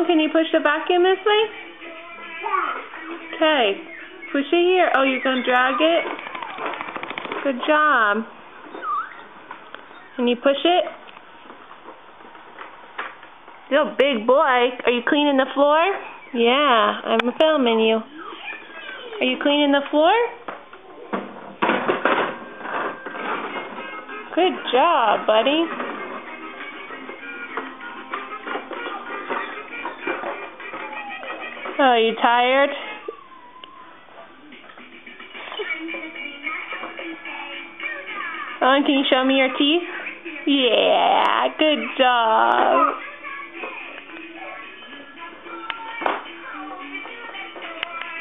Owen, can you push the vacuum this way? Okay. Push it here. Oh, you're going to drag it? Good job. Can you push it? You're a big boy. Are you cleaning the floor? Yeah, I'm filming you. Are you cleaning the floor? Good job, buddy. Oh, are you tired? Owen, can you show me your teeth? Yeah, good job.